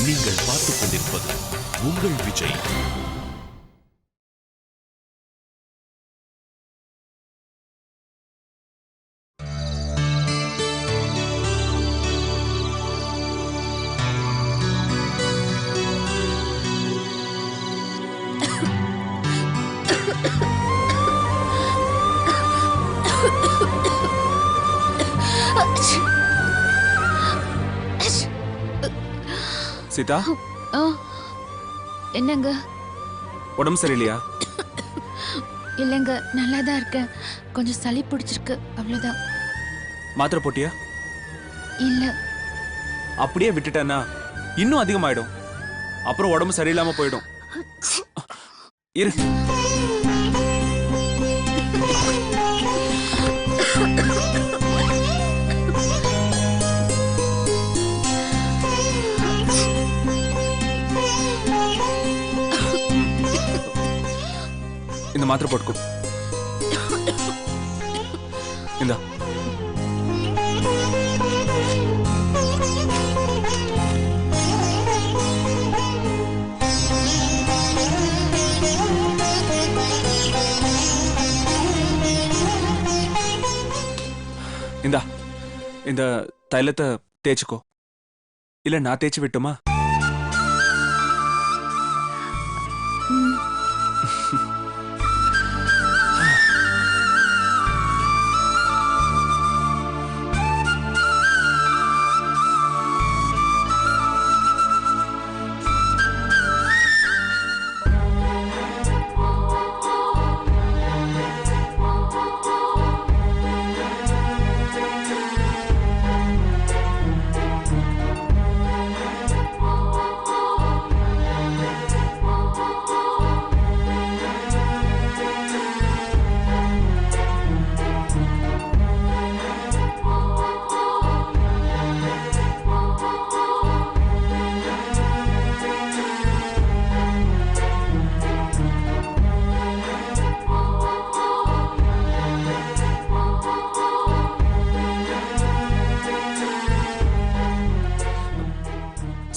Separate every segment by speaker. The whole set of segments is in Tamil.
Speaker 1: நீங்கள் பார்த்துக் கொண்டிருப்பது உங்கள் விஜய்.
Speaker 2: சீதா,
Speaker 3: என்னங்க?
Speaker 2: உடம்பு சரியில்லையா?
Speaker 3: இல்லைங்க, நல்லா தான் இருக்கேன். கொஞ்சம் சளி பிடிச்சிருக்கு, அவ்வளவுதான்.
Speaker 2: மாத்திரை போட்டியா?
Speaker 3: இல்ல.
Speaker 2: அப்படியே விட்டுட்டேன்னா இன்னும் அதிகமாயிடும். அப்புறம் உடம்பு சரியில்லாம போயிடும். இரு. இந்த மாத்திரை போட்டுக்கோ. இந்த இந்தா, இந்த தைலத்தை தேய்ச்சுக்கோ. இல்ல நான் தேய்ச்சி விட்டுமா?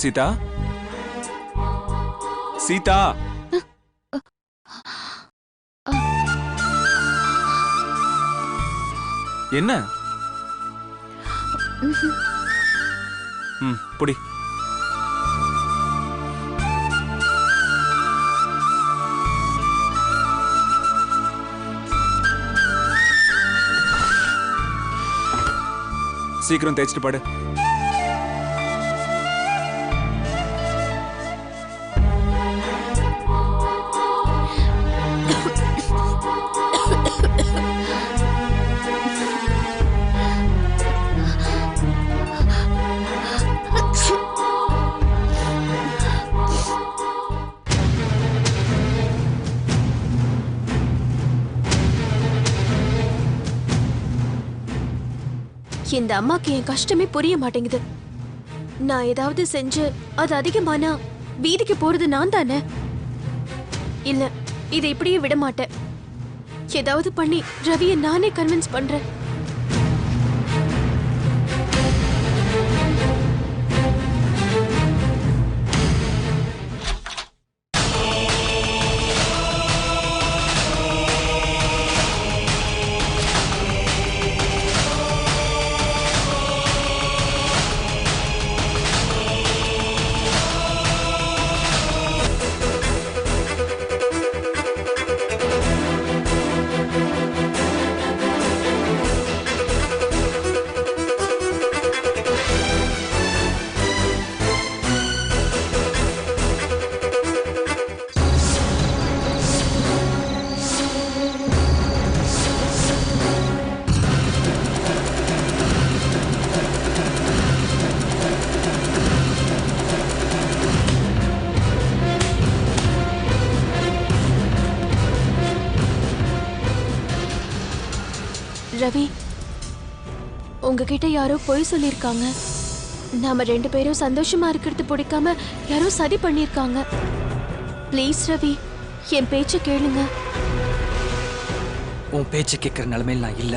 Speaker 2: சீதா, சீதா, என்ன? புடி. சீக்கிரம் தேய்ச்சிட்டு பாடு.
Speaker 4: இந்த அம்மாக்கு என் கஷ்டமே புரிய மாட்டேங்குது. நான் ஏதாவது செஞ்சு அது அதிகமானா வீதிக்கு போறது நான் தானே. இல்ல, இதை இப்படியே விட மாட்டேன். ஏதாவது பண்ணி ரவியை நானே கன்வின்ஸ் பண்றேன். ரவி, உங்ககிட்ட யாரோ பொய் சொல்லிருக்காங்க. நாம 2 பேரும் சந்தோஷமா இருக்கிறது பிடிக்காம யாரோ சதி பண்ணிருக்காங்க. ப்ளீஸ் ரவி, என் பேச்ச கேளுங்க.
Speaker 5: உன் பேச்சு கேட்கிற நிலைமையில் நான் இல்ல.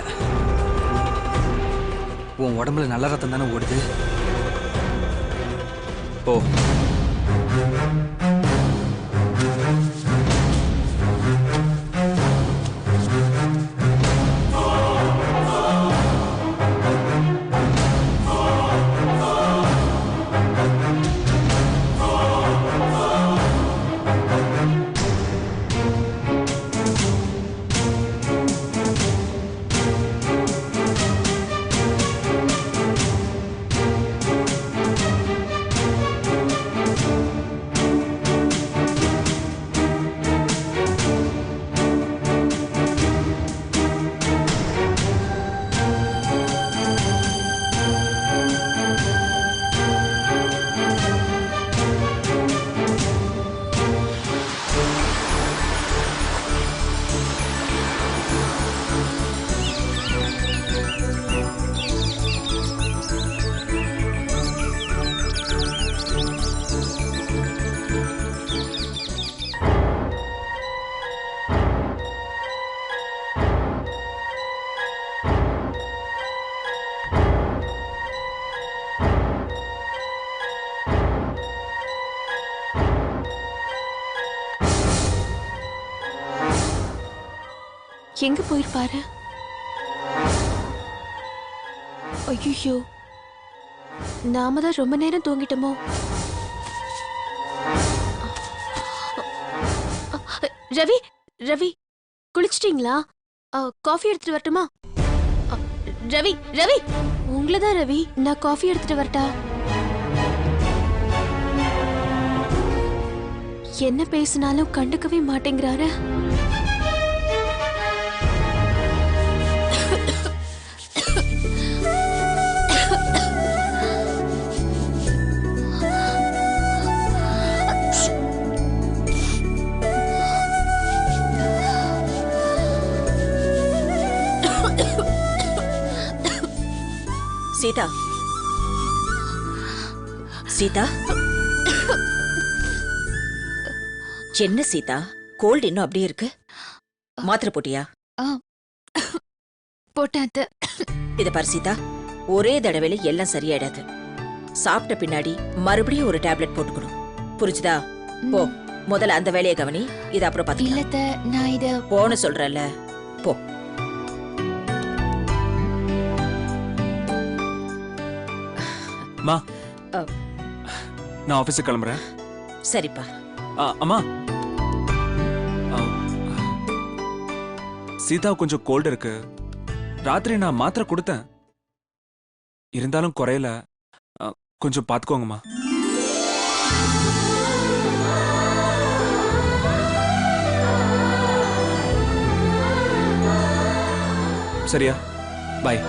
Speaker 5: உன் உடம்புல நல்ல ரத்தம் தானே ஓடுது. ஓ,
Speaker 4: எங்க போயிருப்பாரு? ஐயோ, நாம தான் ரொம்ப நேரம் தூங்கிட்டோமோ? ரவி, ரவி, குளிச்சிட்டீங்களா? காஃபி எடுத்துட்டு வரட்டுமா? ரவி, ரவி, உங்களதான் ரவி. நான் காஃபி எடுத்துட்டு வரட்டா? என்ன பேசினாலும் கண்டுக்கவே மாட்டேங்கிறாரு.
Speaker 6: சீதா, சீதா, என்ன சீதா, கோல்டு இன்னும் அப்படியே இருக்கு? மாத்திரை போட்டியா?
Speaker 3: போட்டாத்து.
Speaker 6: இத பாரு சீதா, ஒரே தடவையில எல்லாம் சரியாயிடாது. சாப்பிட்ட பின்னாடி மறுபடியும் ஒரு டேப்லெட் போட்டுக்கணும். புரிஞ்சுதா? போ, முதல்ல அந்த வேலையை கவனி. இது அப்புறம் பாத்துக்கலாம்.
Speaker 3: இல்லத்த, நான் இத
Speaker 6: போன்னு சொல்றல, போ.
Speaker 2: மா, நான் ஆபீஸுக்கு கிளம்புறேன்.
Speaker 6: சரிப்பா.
Speaker 2: அம்மா, சீதா கொஞ்சம் கோல்டு இருக்கு. ராத்திரி நான் மாத்திரை கொடுத்தேன், இருந்தாலும் குறையல. கொஞ்சம் பாத்துக்கோங்கம்மா. சரியா? பாய்.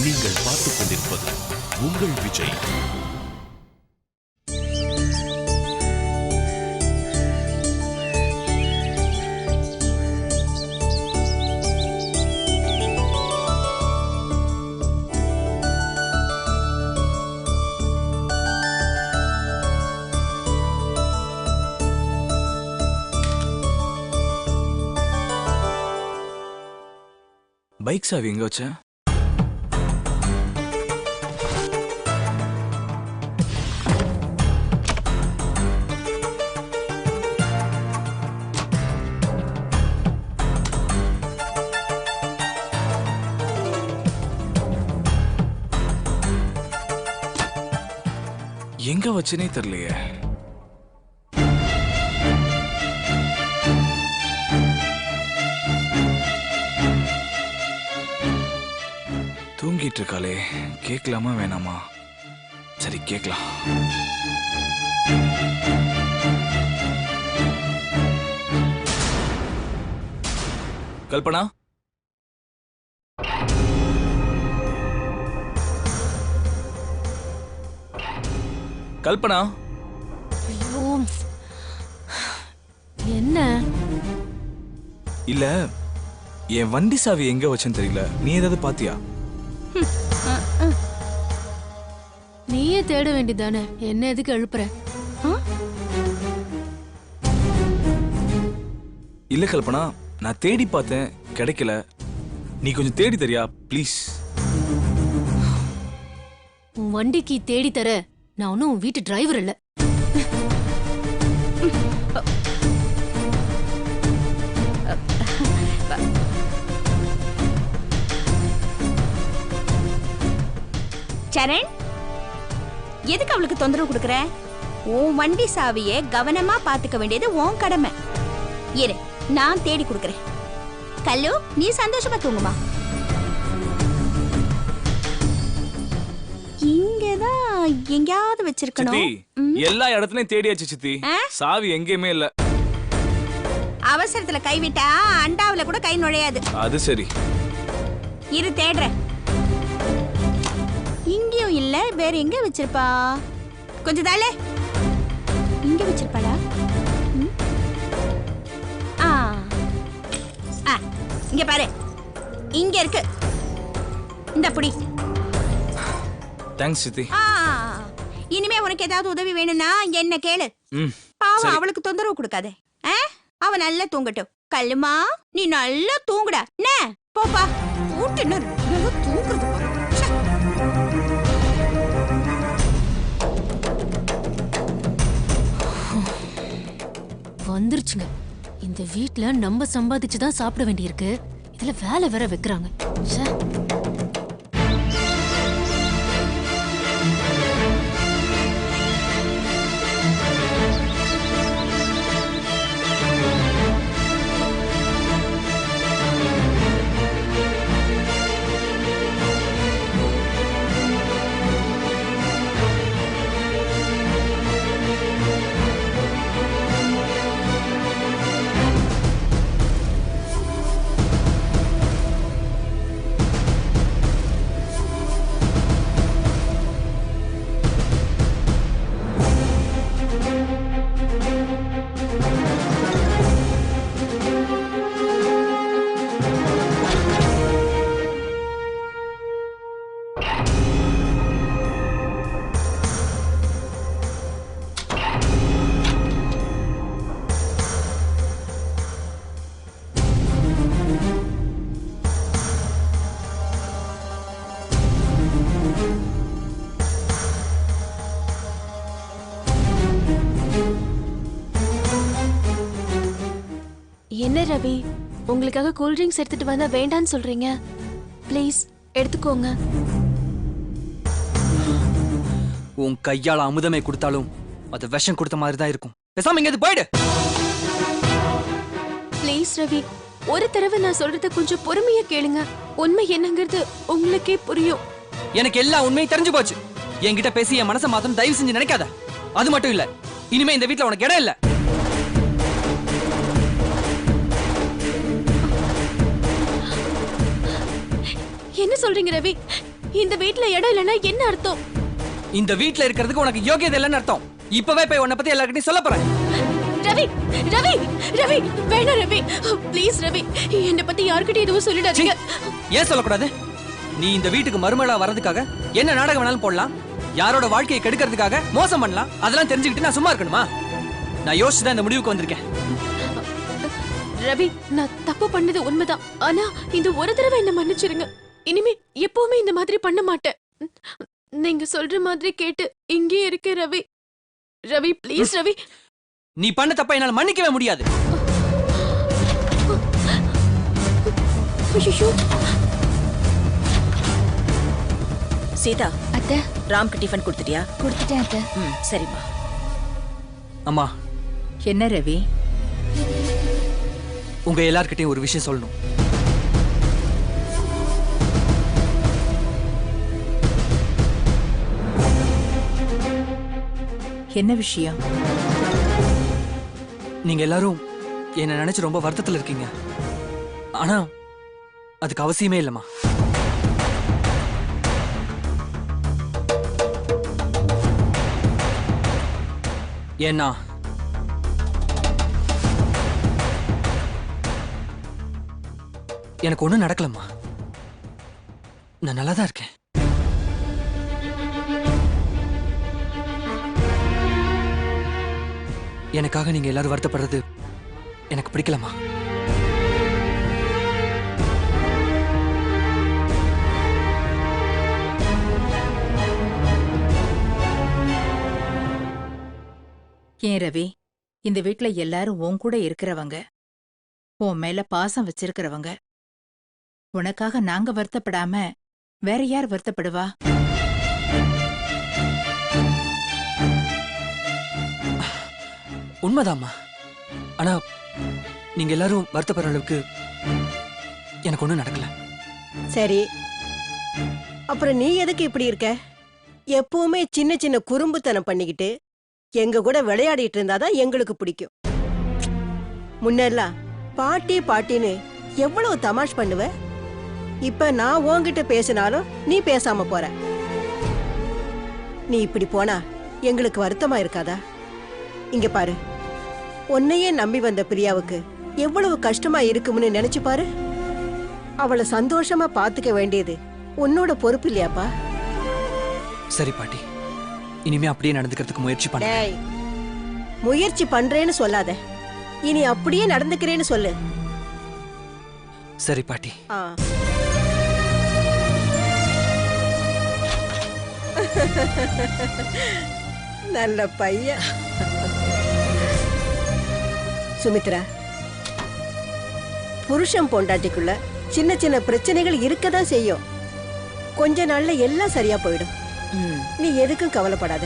Speaker 1: நீங்கள் பார்த்துக் கொண்டிருப்பது உங்கள் விஜய்.
Speaker 2: பைக் சாவி எங்க வச்ச? எங்க வச்சனே தெரியலையே. தூங்கிட்டு இருக்காளே, கேட்கலாமா வேணாமா? சரி, கேட்கலாம். கல்பனா, கல்பனா,
Speaker 4: ஐயோ என்ன
Speaker 2: இல்ல என் வண்டி சாவி எங்க வச்சேன்னு தெரியல. நீ ஏதாவது பாத்தியா?
Speaker 4: நீயே தேட வேண்டியதானே, என்ன எதுக்கு எழுப்புற?
Speaker 2: இல்ல கல்பனா, நான் தேடி பார்த்தேன், கிடைக்கல. நீ கொஞ்சம் தேடி தரியா ப்ளீஸ்?
Speaker 4: உன் வண்டிக்கு தேடி தர நான் ஒன்னும் உன் வீட்டு டிரைவர் இல்ல.
Speaker 7: சரண், எதுக்கு அவளுக்கு தொந்தரவு கொடுக்கற? உன் வண்டி சாவியை கவனமா பாத்துக்க வேண்டியது உன் கடமை. இரு, நான் தேடி கொடுக்கறேன். கல்லு, நீ சந்தோஷமா தூங்குமா. இங்கதான் எங்கயாவது வச்சிருக்கணும்.
Speaker 2: சித்தி, எல்லா இடத்துலயும் தேடியாச்சு சித்தி. சாவி எங்கேயுமே இல்ல.
Speaker 7: அவசரத்துல கைவிட்டா அண்டாவுல கூட கை நுழையாது.
Speaker 2: அது சரி.
Speaker 7: இரு, தேடுறேன். இங்கேயும் இல்ல, வேற எங்க வச்சிருப்பா? கொஞ்சம் தாளே, இங்க வச்சிருப்பாளா? ஆ, இங்க பாரு, இங்க இருக்கு. இந்த புடி.
Speaker 2: தேங்க்ஸ் சித்தி.
Speaker 7: இனிமே உனக்கு ஏதாவது உதவி வேணும்னா என்ன கேளு. பாவம், அவளுக்கு தொந்தரவு கொடுக்காதே. அவ நல்லா தூங்கட்டும். கல்லுமா, நீ நல்லா தூங்குடா. என்ன போப்பா, ஊட்டு தூங்குறது பாரு.
Speaker 4: வந்துருச்சுங்க. இந்த வீட்ல நம்ம சம்பாதிச்சுதான் சாப்பிட வேண்டியிருக்கு. இதுல வேலை வேற வைக்கிறாங்க. என்ன ரவி, உங்களுக்காக கூல் ட்ரிங்க்ஸ் எடுத்துட்டு வந்தா வேண்டான்னு சொல்றீங்க. ப்ளீஸ் எடுத்துக்கோங்க.
Speaker 5: உன் கையால அமுதமே கொடுத்தாலும் அது விஷம் கொடுத்த மாதிரி தான் இருக்கும். பேசாம இங்க போயிடு.
Speaker 4: ப்ளீஸ் ரவி, ஒரு தடவை நான் சொல்றத கொஞ்சம் பொறுமையா கேளுங்க. உண்மை என்னங்கிறது உங்களுக்கே புரியும்.
Speaker 5: எனக்கு எல்லா உண்மையும் தெரிஞ்சு போச்சு. என்கிட்ட பேசி என் மனசை மாத்தணும் தயவு செஞ்சு நினைக்காத. அது மட்டும் இல்ல, இனிமே இந்த வீட்ல உனக்கு இடம் இல்ல.
Speaker 4: என்ன சொல்றீங்க ரவி? இந்த வீட்ல இடம் இல்லைன்னா என்ன அர்த்தம்?
Speaker 5: இந்த வீட்ல இருக்கிறதுக்கு உனக்கு யோகியதை இல்லைன்னு அர்த்தம். இப்பவே போய் உன்னை பத்தி எல்லார்கிட்டையும் சொல்ல போறேன்.
Speaker 4: ரவி ரவி ரவி, வேணாம் ரவி, ப்ளீஸ் ரவி, என்னை பத்தி யார்கிட்டயும் எதுவும் சொல்லிடாதீங்க.
Speaker 5: ஏன் சொல்லக்கூடாது? நீ இந்த வீட்டுக்கு மருமகளா வர்றதுக்காக என்ன நாடகம் வேணாலும் போடலாம், யாரோட வாழ்க்கையை கெடுக்கிறதுக்காக மோசம் பண்ணலாம். அதெல்லாம் தெரிஞ்சுக்கிட்டு நான் சும்மா இருக்கணுமா? நான் யோசிச்சுதான் இந்த முடிவுக்கு வந்திருக்கேன்.
Speaker 4: ரவி, நான் தப்பு பண்ணது உண்மைதான். ஆனா இந்த ஒரு தடவை என்ன மன்னிச்சிருங்க. இனிமே எப்பவுமே இந்த மாதிரி பண்ண மாட்டேன். நீங்க சொல்ற மாதிரி கேட்டு இங்கே இருக்க ரவி. ரவி ப்ளீஸ் ரவி.
Speaker 5: நீ பண்ண தப்ப என்னால மன்னிக்கவே முடியாது.
Speaker 6: சீதா,
Speaker 3: அத்தை,
Speaker 6: ராம்க்கு டிஃபன் கொடுத்துட்டியா?
Speaker 3: கொடுத்துட்டேன் அத்தை.
Speaker 6: சரிம்மா.
Speaker 5: அம்மா,
Speaker 6: என்ன ரவி?
Speaker 5: உங்க எல்லார்கிட்டையும் ஒரு விஷயம் சொல்லணும்.
Speaker 6: என்ன விஷயம்?
Speaker 5: நீங்க எல்லாரும் என்ன நினைச்சு ரொம்ப வருத்தத்துல இருக்கீங்க. ஆனா அதுக்கு அவசியமே இல்லம்மா. ஏன்னா எனக்கு ஒண்ணும் நடக்கலம்மா. நான் நல்லா தான் இருக்கேன். எனக்காக நீங்க எல்லாரும் வருத்தப்படுறது எனக்கு பிடிக்கலம்மா.
Speaker 8: ஏன் ரவி, இந்த வீட்ல எல்லாரும் உன் கூட இருக்கிறவங்க, உன் மேல பாசம் வச்சிருக்கிறவங்க. உனக்காக நாங்க வருத்தப்படாம வேற யார் வருத்தப்படுவா?
Speaker 5: உண்மைதாம்மா. ஆனா நீங்க எல்லாரும் வருத்தப்படுற அளவுக்கு எனக்கு ஒண்ணும் நடக்கல.
Speaker 9: சரி, அப்புறம் நீ எதுக்கு இப்படி இருக்க? எப்பவுமே சின்ன சின்ன குறும்புத்தனம் பண்ணிக்கிட்டு எங்க கூட விளையாடிட்டு இருந்தாதான் எங்களுக்கு பிடிக்கும். முன்னெல்லாம் பாட்டி பாட்டின்னு எவ்வளவு தமாஷ் பண்ணுவ. இப்ப நான் உன்கிட்ட பேசினாலும் நீ பேசாம போற. நீ இப்படி போனா எங்களுக்கு வருத்தமா இருக்காதா? இங்க பாரு, உன்னையே நம்பி வந்த பிரியாவுக்கு எவ்வளவு கஷ்டமா இருக்கும்னு நினைச்சு பாரு. அவளை சந்தோஷமா பாத்துக்க வேண்டியது உன்னோட பொறுப்பு இல்லையாப்பா?
Speaker 5: சரி பாட்டி, இனிமே அப்படியே நடந்துக்கிறதுக்கு முயற்சி பண்ண.
Speaker 9: டேய், முயற்சி பண்றேன்னு சொல்லாத, இனி அப்படியே நடந்துக்கிறேன்னு சொல்லு.
Speaker 5: சரி பாட்டி.
Speaker 9: ஆ. நல்ல பையன். சுமித்ரா, புருஷன் பொண்டாட்டிக்குள்ள சின்ன சின்ன பிரச்சனைகள் இருக்கதான் செய்யும். கொஞ்ச நாள்ல எல்லாம் சரியா போயிடும். நீ எதுக்கும் கவலைப்படாத.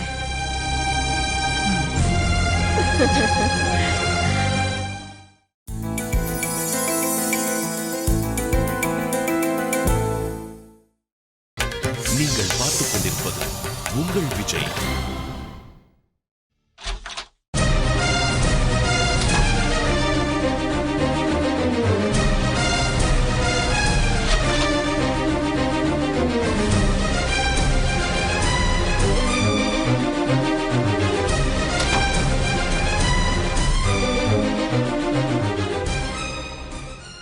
Speaker 1: நீங்கள் பார்த்துக் கொண்டிருப்பது உங்கள் Vijay.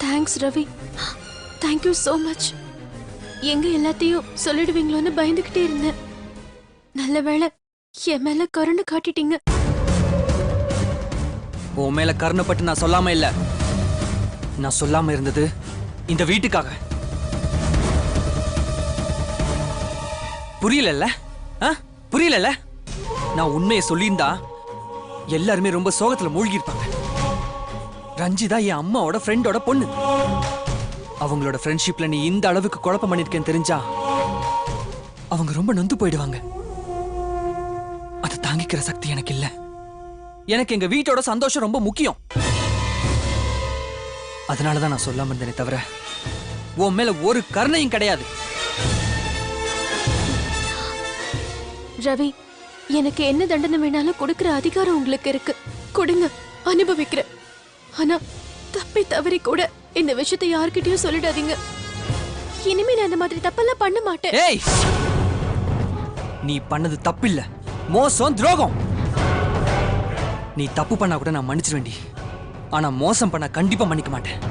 Speaker 4: Thanks Ravi, thank you so much. எங்க எல்லாத்தையும் சொல்லிடுவீங்களோன்னு பயந்துகிட்டே இருந்தேன். நல்ல வேளை என் மேல கருணை காட்டிட்டீங்க.
Speaker 5: உன் மேல கருணைப்பட்டு நான் சொல்லாம இல்ல. நான் சொல்லாம இருந்தது இந்த வீட்டுக்காக. புரியலல்ல? புரியலல்ல? நான் உண்மையை சொல்லியிருந்தா எல்லாருமே ரொம்ப சோகத்துல மூழ்கி இருப்பாங்க. ரஞ்சிதா என் அம்மாவோட ஃப்ரெண்டோட பொண்ணு. அவங்களோட ஃப்ரெண்ட்ஷிப்ல நீ இந்த அளவுக்கு குழப்பம் பண்ணிருக்கேன்னு தெரிஞ்சா அவங்க ரொம்ப நொந்து போயிடுவாங்க. அதை தாங்கிக்கிற சக்தி எனக்கு இல்ல. எனக்கு எங்க வீட்டோட சந்தோஷம் ரொம்ப முக்கியம். அதனாலதான் நான் சொல்லாம இருந்தேனே தவிர உன் மேல ஒரு கருணையும் கிடையாது.
Speaker 4: ரவி, எனக்கு என்ன தண்டனை வேணாலும் கொடுக்கிற அதிகாரம் உங்களுக்கு இருக்கு. கொடுங்க, அனுபவிக்கிறேன். ஆனா தப்பி தவறி கூட இந்த விஷயத்தை யார்கிட்டயும் சொல்லிடாதீங்க. இனிமே நான் இந்த மாதிரி தப்பெல்லாம் பண்ண மாட்டேன்.
Speaker 5: ஏய், நீ பண்ணது தப்பில்ல, மோசம், துரோகம். நீ தப்பு பண்ணா கூட நான் மன்னிச்சிருவேண்டி. ஆனா மோசம் பண்ண கண்டிப்பா மன்னிக்க மாட்டேன்.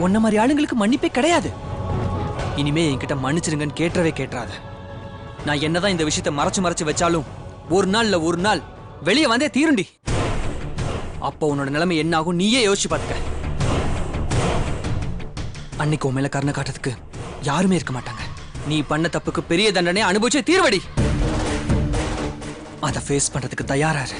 Speaker 5: உன்ன மாதிரி ஆளுங்களுக்கு மன்னிப்பே கிடையாது. இனிமே என்கிட்ட மன்னிச்சிருங்கன்னு கேட்டவே கேட்டுறாத. நான் என்னதான் இந்த விஷயத்தை மறைச்சு வச்சாலும் ஒரு நாள் வெளியே வந்தே தீருண்டி. அப்போ உன்னோட நிலைமை என்ன ஆகும் நீயே யோசிச்சு பார்த்துக்க. அன்னைக்கு உன் மேல கருணை காட்டுறதுக்கு யாருமே இருக்க மாட்டாங்க. நீ பண்ண தப்புக்கு பெரிய தண்டனை அனுபவிச்சே தீர்வடி. அதை ஃபேஸ் பண்றதுக்கு தயாராரு.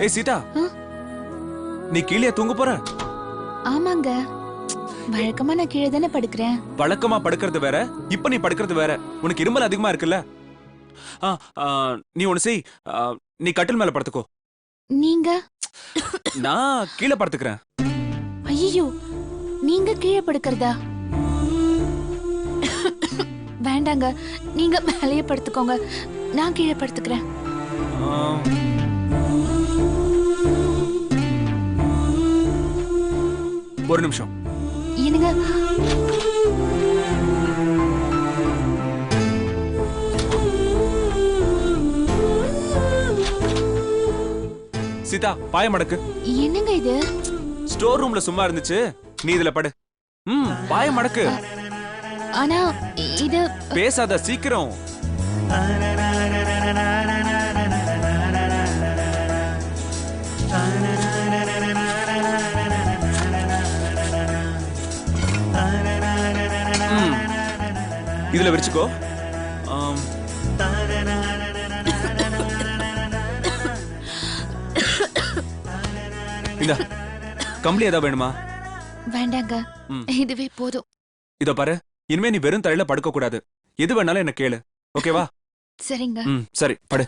Speaker 2: ஏய் சீதா, நீ கீழே தூங்க போற?
Speaker 3: ஆமாங்க. வழக்கமா நான் கீழே தானே படுக்கிறேன்.
Speaker 2: வழக்கமா படுக்கிறது வேற, இப்ப நீ படுக்கிறது வேற. உனக்கு இருமல் அதிகமா இருக்குல்ல? ஆ, ஆ, நீ ஒண்ணு செய். நீ கட்டில் மேல படுத்துக்கோ.
Speaker 3: நீங்க?
Speaker 2: நான் கீழே படுத்துக்கிறேன்.
Speaker 3: ஐயோ, நீங்க கீழே படுக்கிறதா? வேண்டாங்க, நீங்க மேலேயே படுத்துக்கோங்க. நான் கீழே படுத்துக்கிறேன்.
Speaker 2: ஆம். ஒரு நிமிஷம்.
Speaker 3: என்னங்க?
Speaker 2: சீதா, பாய மடக்கு.
Speaker 3: என்னங்க இது?
Speaker 2: ஸ்டோர் ரூம்ல சும்மா இருந்துச்சு, நீ இதுல படு. பாய மடக்கு.
Speaker 3: ஆனா இது
Speaker 2: பேசாத, சீக்கிரம். இதுல விரிச்சுக்கோ. இந்த கம்பளி ஏதாவது வேணுமா?
Speaker 3: வேண்டாங்க, இதுவே போதும்.
Speaker 2: இதோ பாரு, இனிமே நீ வெறும் தரையில படுக்க கூடாது. எது வேணாலும் என்ன கேளு, ஓகேவா?
Speaker 3: சரிங்க.
Speaker 2: சரி, படு.